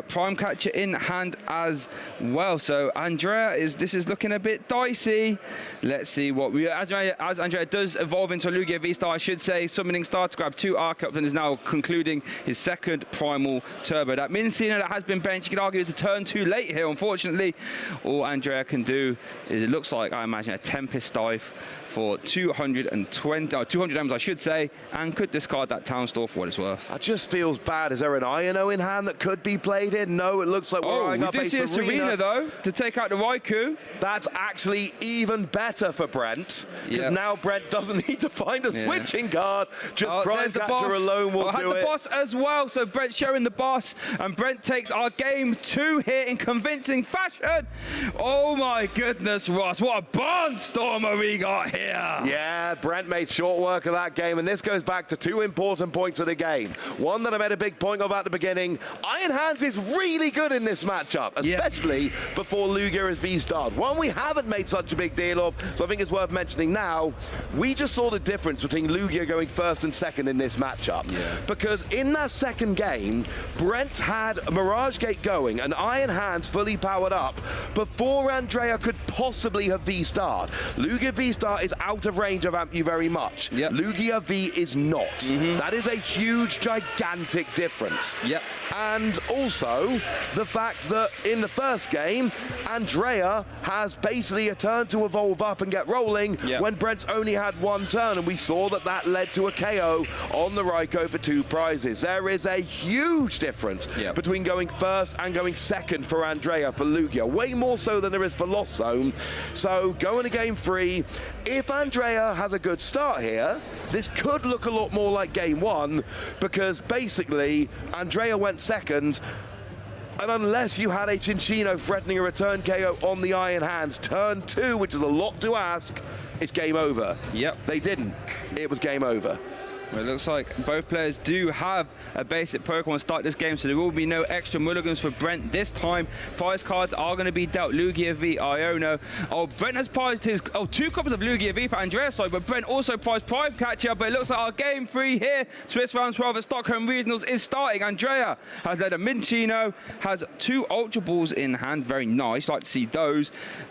Prime Catcher in hand as well. So Andrea, this is looking a bit dicey. Let's see what as Andrea does evolve into a Lugia V-Star, I should say, summoning Star to grab 2 Archeops and is now concluding his 2nd Primal Turbo. That Minccino that has been benched, you could argue it's a turn too late here, unfortunately. All Andrea can do is, it looks like, I imagine, a Tempest Dive for 200 M's, I should say, and could discard that Town Store for what it's worth. That just feels bad. Is there an Iono in hand that could be played in? No, it looks like we're eyeing up a we do see a Serena, though, to take out the Raikou. That's actually even better for Brent, because now Brent doesn't need to find a switching card. Just Prime Catcher alone will do it. The boss as well, so Brent showing the boss, and Brent takes our game 2 here in convincing fashion. Oh my goodness, Ross, what a barnstormer we got here. Yeah, Brent made short work of that game, and this goes back to 2 important points of the game. One that I made a big point of at the beginning. Iron Hands is really good in this matchup, especially before Lugia is V-Starred. One we haven't made such a big deal of, so I think it's worth mentioning now. We just saw the difference between Lugia going 1st and 2nd in this matchup. Because in that 2nd game, Brent had Mirage Gate going and Iron Hands fully powered up before Andrea could possibly have V-Starred. Lugia V-Star is out of range of Ampu very much. Lugia V is not. That is a huge, gigantic difference. And also, the fact that in the 1st game, Andrea has basically a turn to evolve up and get rolling when Brent's only had 1 turn, and we saw that that led to a KO on the Raikou for 2 prizes. There is a huge difference between going 1st and going 2nd for Andrea for Lugia, way more so than there is for Lost Zone. So going to game 3, if Andrea has a good start here, this could look a lot more like game 1, because basically Andrea went 2nd, And unless you had a Cinccino threatening a return KO on the Iron Hands, turn 2, which is a lot to ask, it's game over. Yep. They didn't. It was game over. Well, it looks like both players do have a basic Pokemon to start this game, so there will be no extra mulligans for Brent this time. Prize cards are going to be dealt. Lugia V, Iono. Oh, Brent has prized his 2 copies of Lugia V for Andrea, sorry, but Brent also prized Prime Catcher, but it looks like our game 3 here, Swiss Round 12 at Stockholm Regionals, is starting. Andrea has led a Minccino, has 2 Ultra Balls in hand, very nice, like to see those.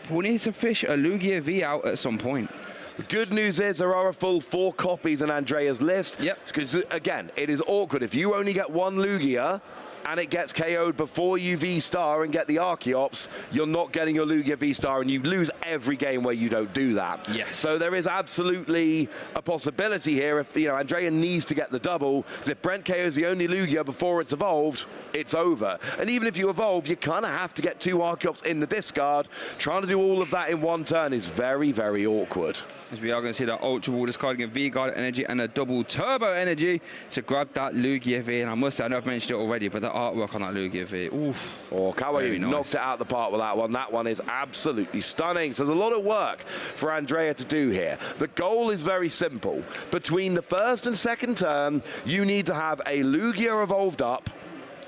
We'll need to fish a Lugia V out at some point. The good news is there are a full 4 copies in Andrea's list. Yep. Because, again, it is awkward. If you only get 1 Lugia and it gets KO'd before you V-Star and get the Archeops, you're not getting your Lugia V-Star, and you lose every game where you don't do that. Yes. So there is absolutely a possibility here if, Andrea needs to get the double, because if Brent KO's the only Lugia before it's evolved, it's over. And even if you evolve, you kind of have to get 2 Archeops in the discard. Trying to do all of that in 1 turn is very, very awkward. As we are going to see that Ultra Ball discarding a V-Guard energy and a double Turbo energy to grab that Lugia V. And I must say, I know I've mentioned it already, but the artwork on that Lugia V, oof. Oh, Kawaii nice. knocked it out the park with that one. That one is absolutely stunning. So there's a lot of work for Andrea to do here. The goal is very simple. Between the first and second turn, you need to have a Lugia evolved up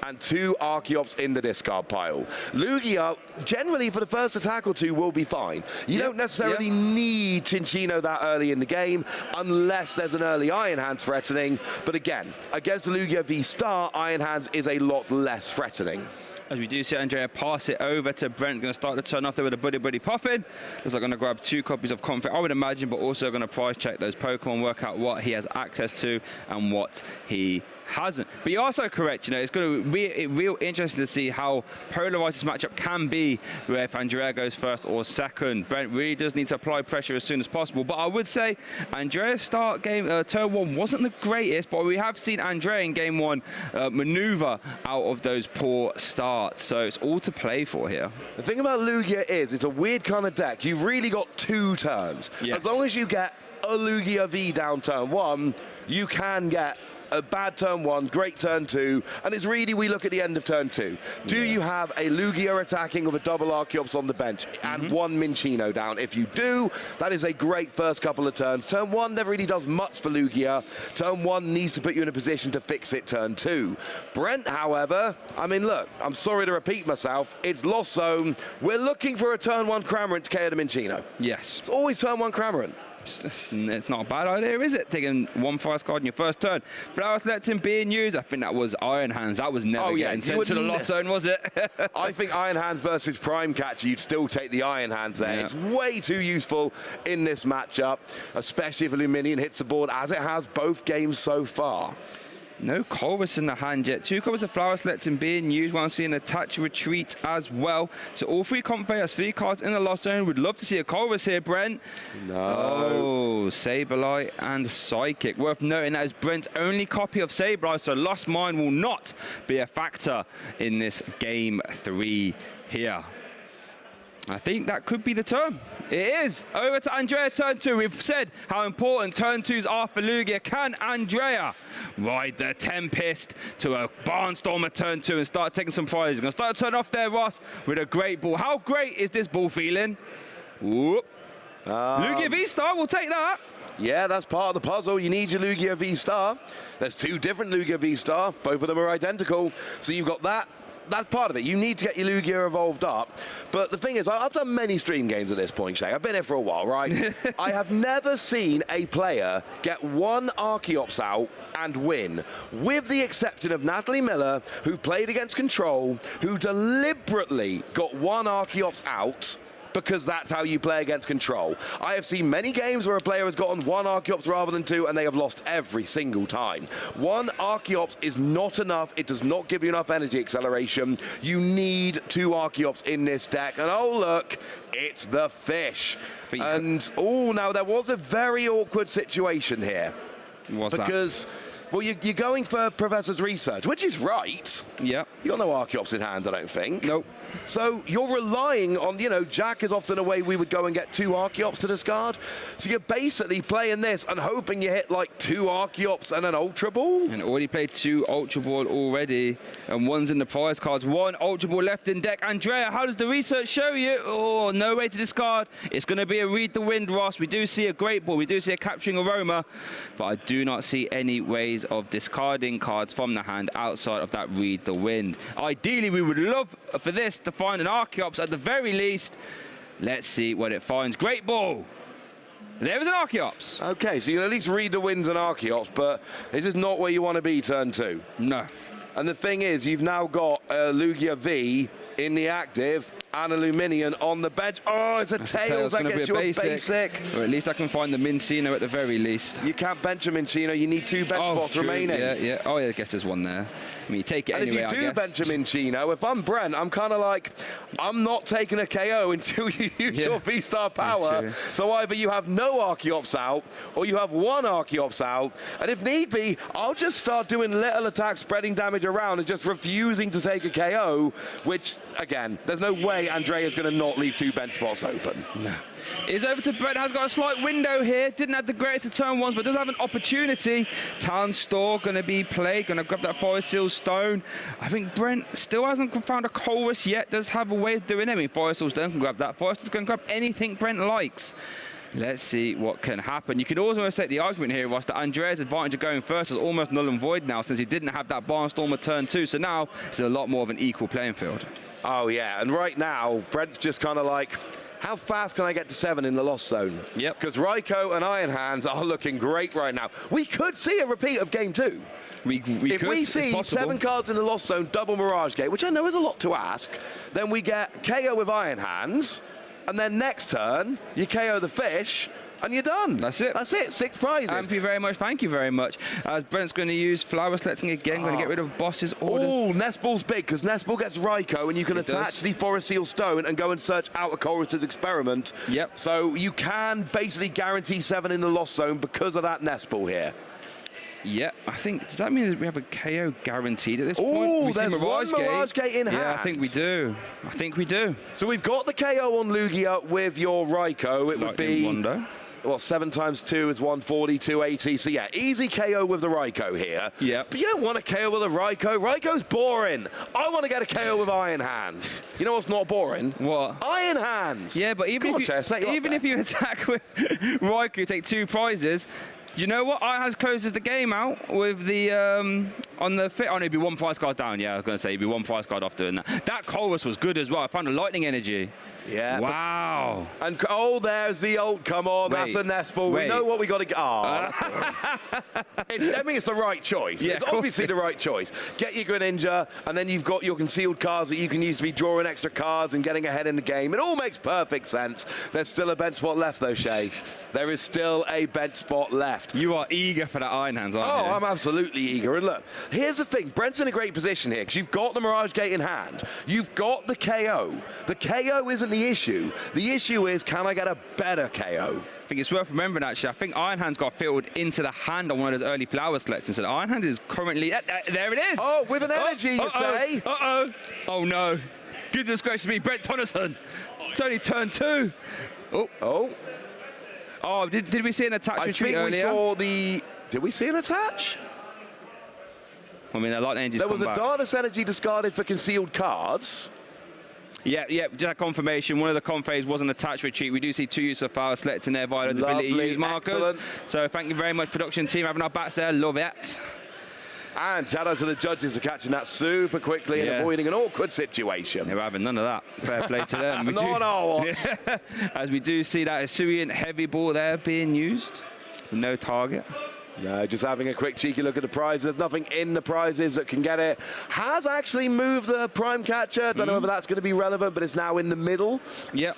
and 2 Archeops in the discard pile. Lugia, generally for the first attack or 2, will be fine. You don't necessarily need Cinccino that early in the game, unless there's an early Iron Hands threatening. But again, against the Lugia V-Star, Iron Hands is a lot less threatening. As we do see Andrea pass it over to Brent, going to start the turn off there with a Buddy Puffin. Looks like going to grab 2 copies of Comfort, I would imagine, but also going to price check those Pokemon, work out what he has access to and what he hasn't. But you're also correct, it's going to be real interesting to see how polarized this matchup can be, where if Andrea goes first or second. Brent really does need to apply pressure as soon as possible. But I would say Andrea's start game, turn 1 wasn't the greatest, but we have seen Andrea in game 1 maneuver out of those poor starts. So it's all to play for here. The thing about Lugia is it's a weird kind of deck. You've really got 2 turns. Yes. As long as you get a Lugia V down turn 1, you can get a bad turn 1, great turn 2, and it's really, we look at the end of turn 2. Do you have a Lugia attacking with a double Archeops on the bench and 1 Minccino down? If you do, that is a great first couple of turns. Turn 1 never really does much for Lugia. Turn 1 needs to put you in a position to fix it turn 2. Brent, however, I mean, look, I'm sorry to repeat myself, it's Lost Zone. We're looking for a turn 1 Cramorant to KO the Minccino. Yes. It's always turn 1 Cramorant. It's not a bad idea, is it? Taking 1 prize card in your first turn. Flowers Letting being used. I think that was Iron Hands. That was never getting sent to the Lost Zone, was it? I think Iron Hands versus Prime Catcher, you'd still take the Iron Hands there. Yeah. It's way too useful in this matchup, especially if Illuminion hits the board, as it has both games so far. No Colress in the hand yet. 2 copies of Flowers Letting being used while seeing Attach Retreat as well. So all 3 Comfort 3 cards in the Lost Zone. Would love to see a Colress here, Brent. No. Oh, Sableye and Psychic. Worth noting that is Brent's only copy of Sableye, so Lost Mine will not be a factor in this game 3 here. I think that could be the turn. It is. Over to Andrea, turn 2. We've said how important turn 2s are for Lugia. Can Andrea ride the Tempest to a Barnstormer turn 2 and start taking some prizes? Going to start to turn off there, Ross, with a great ball. How great is this ball feeling? Whoop. Lugia V-Star, we'll take that. Yeah, that's part of the puzzle. You need your Lugia V-Star. There's 2 different Lugia V-Star. Both of them are identical. So you've got that. That's part of it. You need to get your Lugia evolved up. But the thing is, I've done many stream games at this point, Shay. I've been here for a while, right? I have never seen a player get 1 Archeops out and win, with the exception of Natalie Miller, who played against Control, who deliberately got 1 Archeops out, because that's how you play against Control. I have seen many games where a player has gotten 1 Archeops rather than 2, and they have lost every single time. 1 Archeops is not enough. It does not give you enough energy acceleration. You need 2 Archeops in this deck. And oh, look, it's the fish. And, oh, now there was a very awkward situation here. What's because that? Well, you're going for Professor's research, which is right. Yeah. You got no Archeops in hand, I don't think. Nope. So you're relying on, Jack is often a way we would go and get 2 Archeops to discard. So you're basically playing this and hoping you hit like 2 Archeops and an Ultra Ball. And already played 2 Ultra Ball already, and 1's in the prize cards. 1 Ultra Ball left in deck. Andrea, how does the research show you? Oh, no way to discard. It's going to be a Read the Wind, Ross. We do see a Great Ball. We do see a Capturing Aroma, but I do not see any ways of discarding cards from the hand outside of that Read the Wind. Ideally, we would love for this to find an Archeops at the very least. Let's see what it finds. Great Ball. There was an Archeops. Okay, so you can at least read the winds and Archeops, but this is not where you want to be turn 2. No. And the thing is, you've now got Lugia V in the active and a Luminion on the bench. Oh, it's a Tails that gets you a basic. Or at least I can find the Mincino at the very least. You can't bench a Mincino. You need 2 bench spots remaining. Yeah. Oh, yeah, I guess there's one there. I mean, you take it and anyway, if you do bench a Mincino, if I'm Brent, I'm kind of like, I'm not taking a KO until you use your V-Star power. So either you have no Archeops out, or you have 1 Archeops out, and if need be, I'll just start doing little attacks, spreading damage around, and just refusing to take a KO, which, again, there's no way Andrea's going to not leave 2 bench spots open. No. It's over to Brent, has got a slight window here. Didn't have the greatest of turn 1s, but does have an opportunity. Town Store going to be played, going to grab that Forest Seal Stone. I think Brent still hasn't found a Colress yet, does have a way of doing it. I mean, Forest Seal Stone can grab that. Forest is going to grab anything Brent likes. Let's see what can happen. You could almost take the argument here, Ross, that Andrea's advantage of going first is almost null and void now, since he didn't have that Barnstormer turn 2. So now it's a lot more of an equal playing field. Oh, yeah. And right now, Brent's just kind of like, how fast can I get to 7 in the Lost Zone? Yep. Because Raiko and Iron Hands are looking great right now. We could see a repeat of Game 2. If we see 7 cards in the Lost Zone, double Mirage Gate, which I know is a lot to ask, then we get KO with Iron Hands, and then next turn, you KO the fish, and you're done. That's it. That's it. 6 prizes. Thank you very much. Thank you very much. As Brent's going to use Flower Selecting again, going to get rid of Boss's orders. Oh, Nest Ball's big, because Nest Ball gets Raiko, and you can attach the Forest Seal Stone and go and search out a Colress's Experiment. Yep. So you can basically guarantee 7 in the Lost Zone because of that Nest Ball here. Yeah, I think, does that mean that we have a KO guaranteed at this point? Oh, there's one Mirage Gate in hand. Yeah, I think we do. I think we do. So we've got the KO on Lugia with your Raiko. It would be... Wonder. Well, 7 times 2 is 140, 280. So, yeah, easy KO with the Raiko here. Yeah. But you don't want a KO with a Raiko. Raiko's boring. I want to get a KO with Iron Hands. You know what's not boring? What? Iron Hands. Yeah, but even if you attack with Raiko, you take 2 prizes. You know what? Iron Hands closes the game out with the on the fit. Oh, no, it'd be 1 prize card down. Yeah, I was going to say it'd be 1 prize card off doing that. That Colress was good as well. I found a lightning energy. Yeah. Wow. And oh, there's the ult. Come on, that's a Nest Ball. We know what we got to get. Oh. I mean, it's the right choice. Yeah, it's obviously the right choice. Get your Greninja, and then you've got your concealed cards that you can use to be drawing extra cards and getting ahead in the game. It all makes perfect sense. There's still a bench spot left, though, Shay. There is still a bench spot left. You are eager for that Iron Hands, aren't you? Oh, I'm absolutely eager. And look, here's the thing. Brent's in a great position here because you've got the Mirage Gate in hand. You've got the KO. The KO isn't the issue. The issue is, can I get a better KO? I think it's worth remembering, actually. I think Iron Hands got filtered into the hand on one of those early Flower Selects. So Iron Hand is currently... there it is! Oh, with an energy, you say? Uh-oh. Oh, no. Goodness gracious me, Brent Tonisson. It's only turn 2. Oh. Oh, did we see an attach retreat earlier? We saw the... Did we see an attach? I mean, a lot of energies There was a Darkness Energy discarded for concealed cards. Yeah, just confirmation. One of the confes was an attached retreat. We do see 2 use of Flower Select in their Violet's ability to use markers. Excellent. So thank you very much, production team, having our backs there. Love it. And shout out to the judges for catching that super quickly and avoiding an awkward situation. They were having none of that. Fair play to them. As we do see that Hisuian heavy ball there being used. No target. No, just having a quick cheeky look at the prizes. There's nothing in the prizes that can get it. Has actually moved the Prime Catcher. Don't know whether that's going to be relevant, but it's now in the middle. Yep.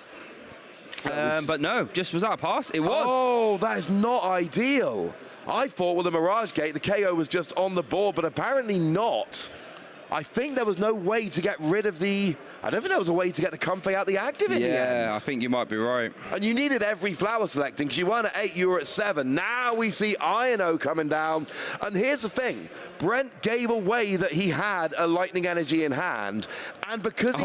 But no, just was that a pass? It was. Oh, that is not ideal. I thought with the Mirage Gate, the KO was just on the board, but apparently not. I think there was no way to get rid of the... I don't think there was a way to get the Comfey out the active in the end. Yeah, I think you might be right. And you needed every flower selecting because you weren't at 8, you were at 7. Now we see INO coming down. And here's the thing. Brent gave away that he had a lightning energy in hand. And because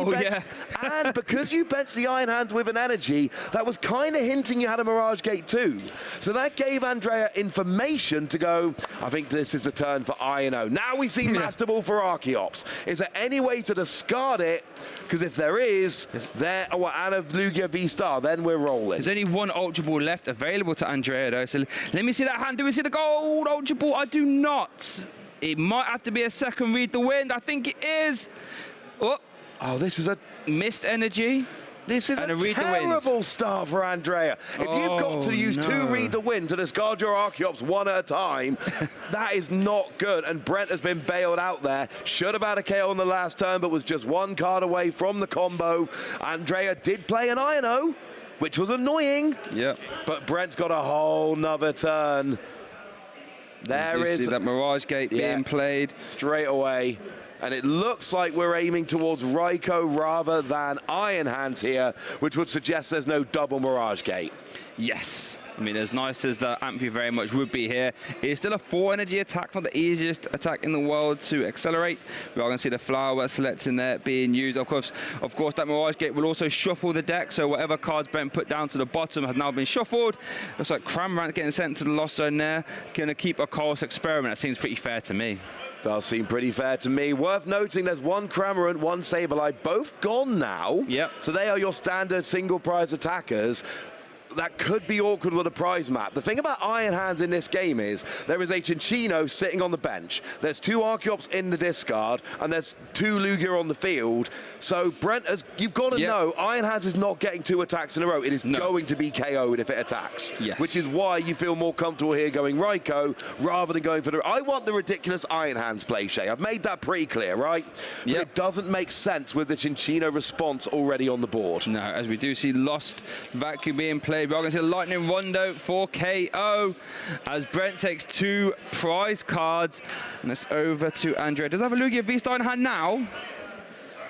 because you benched the Iron Hands with an energy, that was kind of hinting you had a Mirage Gate too. So that gave Andrea information to go, I think this is the turn for INO. Now we see Master Ball for Archeops. Is there any way to discard it? Because if there is, and a Lugia V-Star, then we're rolling. There's only one Ultra Ball left available to Andrea, though. So let me see that hand. Do we see the gold Ultra Ball? I do not. It might have to be a second Read the Wind. I think it is. Oh, this is a... Missed energy. This is a terrible start for Andrea. If you've got to use 2 Read the Wind to discard your Archeops 1 at a time, that is not good. And Brent has been bailed out there. Should have had a KO on the last turn, but was just 1 card away from the combo. Andrea did play an INO, which was annoying. Yep. But Brent's got a whole nother turn. There is... see that Mirage Gate being played. Straight away. And it looks like we're aiming towards Raikou rather than Iron Hands here, which would suggest there's no double Mirage Gate. Yes. I mean, as nice as the Ampy very much would be here, it's still a 4 energy attack, not the easiest attack in the world to accelerate. We are going to see the flower select in there being used. Of course, that Mirage Gate will also shuffle the deck, so whatever cards Brent put down to the bottom has now been shuffled. Looks like Cramorant getting sent to the Lost Zone there. Going to keep a Colress Experiment. That seems pretty fair to me. Does seem pretty fair to me. Worth noting there's 1 Cramorant, 1 Sableye, both gone now. Yep. So they are your standard single prize attackers. That could be awkward with a prize map. The thing about Iron Hands in this game is there is a Cinccino sitting on the bench. There's 2 Archeops in the discard, and there's 2 Lugia on the field. So Brent, you've got to know, Iron Hands is not getting 2 attacks in a row. It is going to be KO'd if it attacks. Yes. Which is why you feel more comfortable here going Raikou rather than going for the... I want the ridiculous Iron Hands play, Shay. I've made that pretty clear, right? But it doesn't make sense with the Cinccino response already on the board. No, as we do see Lost Vacuum being played. We're going to see the Lightning Rondo for KO as Brent takes 2 prize cards. And it's over to Andrea. Does have a Lugia V-Star in hand now?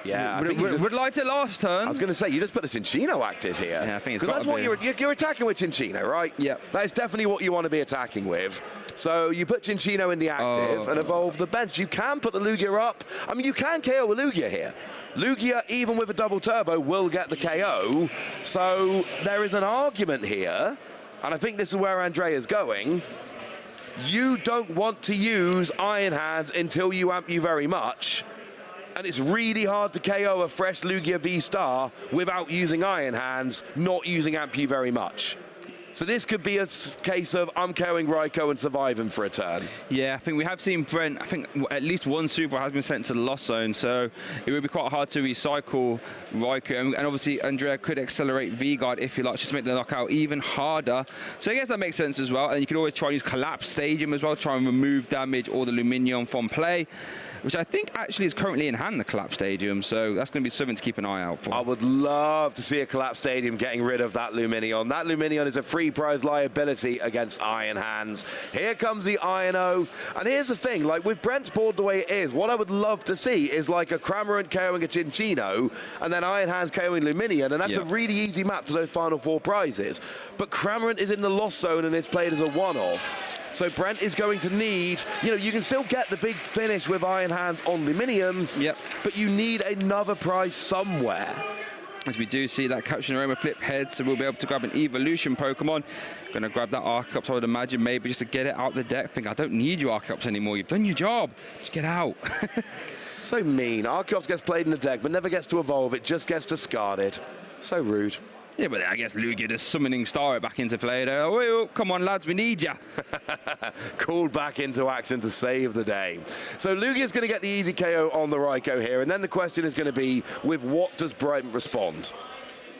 Yeah, would liked it last turn. I was going to say, you just put a Cinccino active here. Yeah, I think it's got that's what you're attacking with Cinccino, right? Yeah. That is definitely what you want to be attacking with. So you put Cinccino in the active and evolve the bench. You can put the Lugia up. I mean, you can KO a Lugia here. Lugia, even with a double turbo, will get the KO. So there is an argument here, and I think this is where Andrea's going. You don't want to use Iron Hands until you amp you very much. And it's really hard to KO a fresh Lugia V-Star without using Iron Hands, not using amp you very much. So this could be a case of I'm KOing Raikou and surviving for a turn. Yeah, I think we have seen Brent, I think at least 1 Super has been sent to the Lost Zone, so it would be quite hard to recycle Raikou. And obviously, Andrea could accelerate V-Guard if you like, just to make the knockout even harder. So I guess that makes sense as well. And you could always try and use Collapse Stadium as well, try and remove damage or the Luminion from play, which I think actually is currently in hand, the Collapse Stadium, so that's going to be something to keep an eye out for. I would love to see a Collapse Stadium getting rid of that Luminion. That Luminion is a free prize liability against Iron Hands. Here comes the INO, and here's the thing, like with Brent's board the way it is, what I would love to see is like a Cramorant KOing a Cinccino, and then Iron Hands KOing Luminion, and that's a really easy map to those final 4 prizes. But Cramorant is in the Lost Zone and is played as a one-off. So Brent is going to need, you can still get the big finish with Iron Hands on Luminium, but you need another prize somewhere. As we do see that Capture Aroma flip head, so we'll be able to grab an Evolution Pokemon. Going to grab that Archeops, I would imagine, maybe just to get it out the deck. Think, I don't need you Archeops anymore. You've done your job. Just get out. So mean. Archeops gets played in the deck, but never gets to evolve. It just gets discarded. So rude. Yeah, but I guess Lugia just summoning Star back into play there. Oh, come on, lads, we need ya. Called back into action to save the day. So Lugia's going to get the easy KO on the Raikou here, and then the question is going to be, with what does Brent respond?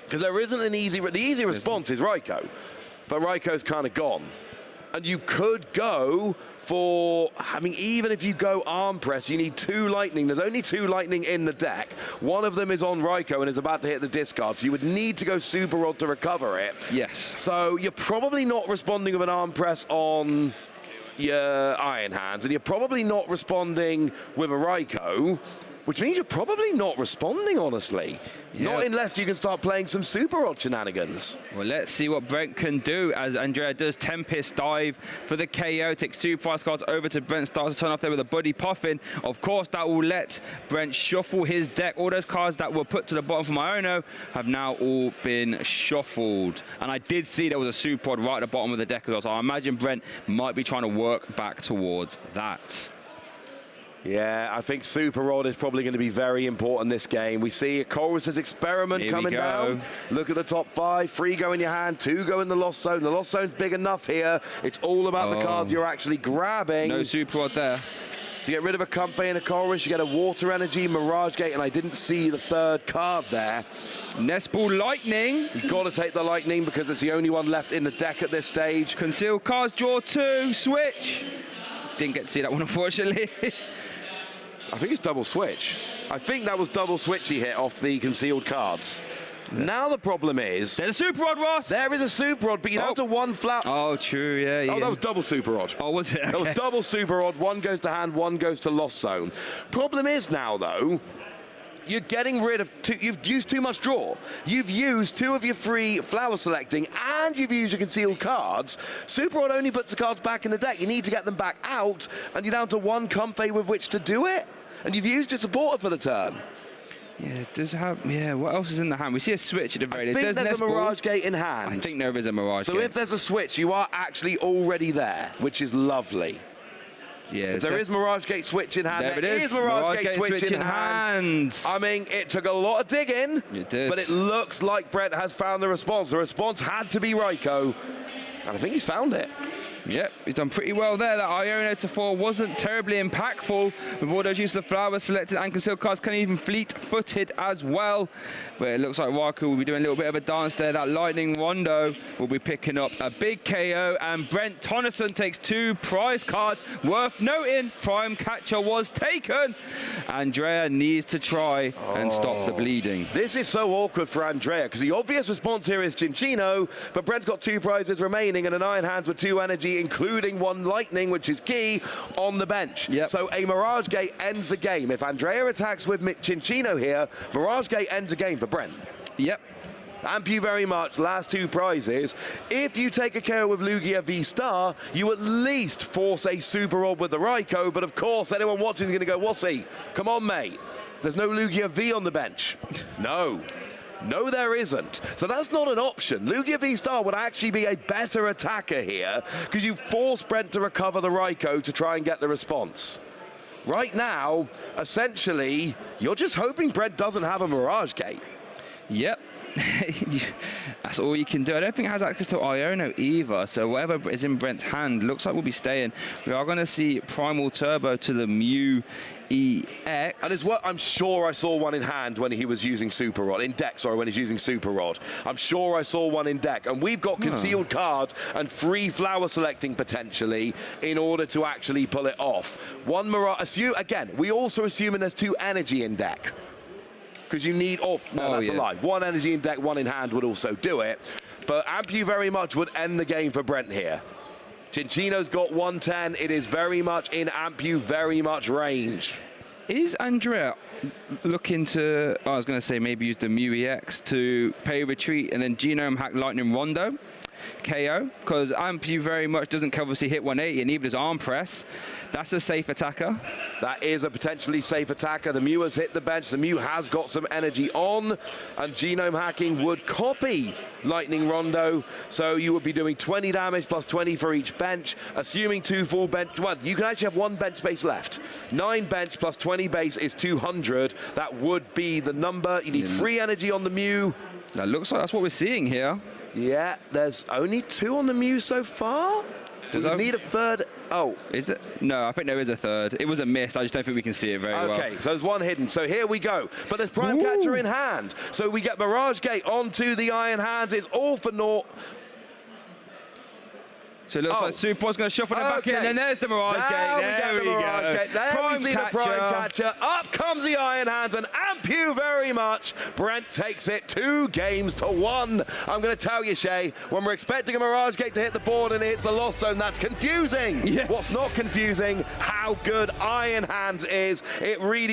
Because there isn't an easy... The easy response is Raikou, but Raikou's kind of gone. And you could go for, I mean, even if you go Arm Press, you need 2 Lightning. There's only 2 Lightning in the deck. One of them is on Raikou and is about to hit the discard, so you would need to go Super Rod to recover it. Yes. So you're probably not responding with an Arm Press on your Iron Hands, and you're probably not responding with a Raikou, which means you're probably not responding, honestly. Yep. Not unless you can start playing some Super Rod shenanigans. Well, let's see what Brent can do as Andrea does Tempest dive for the KO. Takes 2 prize cards over to Brent. Starts to turn off there with a Buddy Puffin. Of course, that will let Brent shuffle his deck. All those cards that were put to the bottom for Iono have now all been shuffled. And I did see there was a Super Rod right at the bottom of the deck as well. So I imagine Brent might be trying to work back towards that. Yeah, I think Super Rod is probably going to be very important this game. We see a Chorus's Experiment coming down. Look at the top 5. 3 go in your hand, 2 go in the Lost Zone. The Lost Zone's big enough here. It's all about the cards you're actually grabbing. No Super Rod there. So you get rid of a Comfey and a Chorus, you get a Water Energy, Mirage Gate, and I didn't see the 3rd card there. Nest Ball Lightning. You've got to take the Lightning because it's the only one left in the deck at this stage. Concealed cards, draw 2, switch. Didn't get to see that one, unfortunately. I think it's double switch. I think that was double switch he hit off the concealed cards. Yeah. Now the problem is... There's a Super Rod, Ross! There is a Super Rod, but you're down to 1 flat... Oh, true, yeah. Oh, that was double Super Rod. Oh, was it? Okay. That was double Super Rod. 1 goes to hand, 1 goes to Lost Zone. Problem is now, though, you're getting rid of you've used too much draw. You've used 2 of your free flower selecting and you've used your concealed cards. Super Rod only puts the cards back in the deck. You need to get them back out and you're down to 1 Comfey with which to do it. And you've used your supporter for the turn. Yeah, it does have... Yeah, what else is in the hand? We see a switch at the very least. I think there's a Mirage Gate in hand. I think there is a Mirage Gate. So if there's a switch, you are actually already there, which is lovely. Yeah, if there is Mirage Gate switch in hand. There it is. Mirage Gate switch in hand. I mean, it took a lot of digging. It did. But it looks like Brent has found the response. The response had to be Raikou. And I think he's found it. Yep, he's done pretty well there. That Iono to 4 wasn't terribly impactful with all those use of flowers selected and concealed cards, kind of even fleet-footed as well. But it looks like Raikou will be doing a little bit of a dance there. That Lightning Rondo will be picking up a big KO, and Brent Tonisson takes 2 prize cards. Worth noting, Prime Catcher was taken. Andrea needs to try and stop the bleeding. This is so awkward for Andrea, because the obvious response here is Cinccino, but Brent's got 2 prizes remaining and an Iron Hands with 2 energy, including 1 Lightning, which is key, on the bench. Yep. So a Mirage Gate ends the game. If Andrea attacks with Cinccino here, Mirage Gate ends the game for Brent. Yep. Thank you very much. Last 2 prizes. If you take a KO with Lugia V-Star, you at least force a Super Rod with the Raikou, but of course, anyone watching is going to go, Wassy, come on, mate. There's no Lugia V on the bench. No. No, there isn't. So that's not an option. Lugia V-Star would actually be a better attacker here because you force Brent to recover the Raikou to try and get the response. Right now, essentially, you're just hoping Brent doesn't have a Mirage Gate. Yep. That's all you can do. I don't think it has access to Iono either, so whatever is in Brent's hand looks like we'll be staying. We are going to see Primal Turbo to the Mew EX. And it's what I'm sure I saw one in hand when he was using Super Rod. In deck, sorry, when he's using Super Rod. I'm sure I saw one in deck. And we've got concealed cards and free flower selecting potentially in order to actually pull it off. 1 Mirage... Again, we also assuming there's 2 energy in deck. Because you need... Oh, no, that's a lie. 1 energy in deck, 1 in hand would also do it. But Ampu very much would end the game for Brent here. Cinccino's got 110. It is very much in Ampu, very much range. Is Andrea looking to... I was going to say maybe use the Mew EX to pay retreat and then Genome Hack Lightning Rondo KO? Because Ampu very much doesn't obviously hit 180 and neither does Arm Press. That's a safe attacker. That is a potentially safe attacker. The Mew has hit the bench. The Mew has got some energy on, and Genome Hacking would copy Lightning Rondo. So you would be doing 20 damage plus 20 for each bench, assuming 2 full bench. Well, you can actually have 1 bench space left. 9 bench plus 20 base is 200. That would be the number. You need free energy on the Mew. That looks like that's what we're seeing here. Yeah, there's only 2 on the Mew so far. We need a 3rd. Oh. Is it? No, I think there is a 3rd. It was a miss. I just don't think we can see it very well. Okay, so there's 1 hidden. So here we go. But there's Prime Catcher in hand. So we get Mirage Gate onto the Iron Hands. It's all for naught. So it looks like Super was going to shuffle it back in, and there's the Mirage Gate. There we go. finally the prime catcher. Up comes the Iron Hands, and amp you very much. Brent takes it 2 games to 1. I'm going to tell you, Shay, when we're expecting a Mirage Gate to hit the board and it hits the Lost Zone, that's confusing. Yes. What's not confusing, how good Iron Hands is. It really